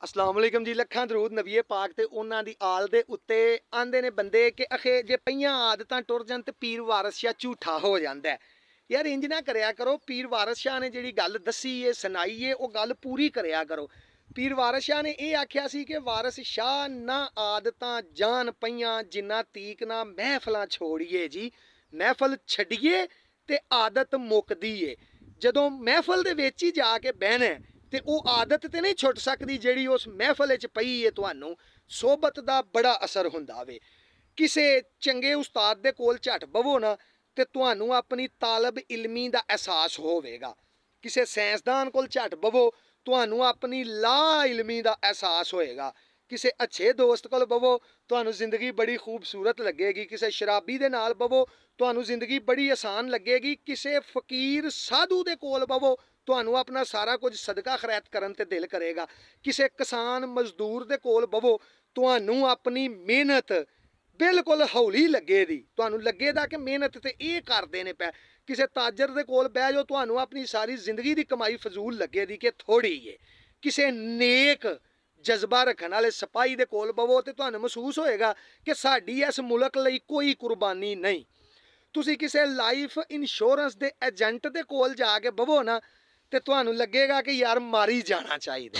अस्सलाम वालेकुम जी। लखां दरूद नबीए पाक ते उन्हां दी आल दे उत्ते आंदे ने बंदे कि अखे जे पईयां आदतां टुर जान ते पीर वारस शाह झूठा हो जांदा है। यार इंज ना करया करो। पीर वारस शाह ने जिहड़ी गल दसी है सुनाई है वो गल पूरी करया करो। पीर वारस शाह ने यह आख्या सी कि वारस शाह ना आदतां जान पईयां जिन्ना तीक ना महफलां छोड़िए जी। महफल छड्डिए ते आदत मुकदी है। जदों महफल दे विच ही जाके बहना ते ਉਹ ਆਦਤ ਤੇ ਨਹੀਂ ਛੁੱਟ ਸਕਦੀ ਜਿਹੜੀ ਉਸ ਮਹਿਫਲ ਵਿੱਚ ਪਈ ਹੈ। ਤੁਹਾਨੂੰ ਸੋਬਤ ਦਾ ਬੜਾ ਅਸਰ ਹੁੰਦਾ ਵੇ। ਕਿਸੇ ਚੰਗੇ ਉਸਤਾਦ ਦੇ ਕੋਲ ਝਟ ਬਵੋ ਨਾ ਤੇ ਤੁਹਾਨੂੰ ਆਪਣੀ ਤਾਲਬ ਇਲਮੀ ਦਾ ਅਹਿਸਾਸ ਹੋਵੇਗਾ। ਕਿਸੇ ਸਾਇੰਸਦਾਨ ਕੋਲ ਝਟ ਬਵੋ ਤੁਹਾਨੂੰ ਆਪਣੀ ਲਾ ਇਲਮੀ ਦਾ ਅਹਿਸਾਸ ਹੋਏਗਾ। ਕਿਸੇ ਅੱਛੇ ਦੋਸਤ ਕੋਲ ਬਵੋ ਤੁਹਾਨੂੰ ਜ਼ਿੰਦਗੀ ਬੜੀ ਖੂਬਸੂਰਤ ਲੱਗੇਗੀ। ਕਿਸੇ ਸ਼ਰਾਬੀ ਦੇ ਨਾਲ ਬਵੋ ਤੁਹਾਨੂੰ ਜ਼ਿੰਦਗੀ ਬੜੀ ਆਸਾਨ ਲੱਗੇਗੀ। ਕਿਸੇ ਫਕੀਰ ਸਾਧੂ ਦੇ ਕੋਲ ਬਵੋ ਤੁਹਾਨੂੰ ਆਪਣਾ ਸਾਰਾ ਕੁਝ ਸਦਕਾ ਖੈਰਤ ਕਰਨ ਤੇ ਦਿਲ ਕਰੇਗਾ। ਕਿਸੇ ਕਿਸਾਨ ਮਜ਼ਦੂਰ ਦੇ ਕੋਲ ਬਵੋ ਤੁਹਾਨੂੰ ਆਪਣੀ ਮਿਹਨਤ ਬਿਲਕੁਲ ਹੌਲੀ ਲੱਗੇਗੀ। ਤੁਹਾਨੂੰ ਲੱਗੇਗਾ ਕਿ ਮਿਹਨਤ ਤੇ ਇਹ ਕਰਦੇ ਨੇ ਪੈ। ਕਿਸੇ ਤਾਜਰ ਦੇ ਕੋਲ ਬਹਿ ਜਾਓ ਤੁਹਾਨੂੰ ਆਪਣੀ ਸਾਰੀ ਜ਼ਿੰਦਗੀ ਦੀ ਕਮਾਈ ਫਜ਼ੂਲ ਲੱਗੇਗੀ ਕਿ ਥੋੜੀ ਏ। ਕਿਸੇ ਨੇਕ ਜਜ਼ਬਾ ਰੱਖਣ ਵਾਲੇ ਸਿਪਾਹੀ ਦੇ ਕੋਲ ਬਵੋ ਤੇ ਤੁਹਾਨੂੰ ਮਹਿਸੂਸ ਹੋਏਗਾ ਕਿ ਸਾਡੀ ਇਸ ਮੁਲਕ ਲਈ ਕੋਈ ਕੁਰਬਾਨੀ ਨਹੀਂ। ਤੁਸੀਂ ਕਿਸੇ ਲਾਈਫ ਇੰਸ਼ੋਰੈਂਸ ਦੇ ਏਜੰਟ ਦੇ ਕੋਲ ਜਾ ਕੇ ਬਵੋ ਨਾ ਤੇ ਤੁਹਾਨੂੰ ਲੱਗੇਗਾ ਕਿ ਯਾਰ ਮਾਰੀ ਜਾਣਾ ਚਾਹੀਦਾ।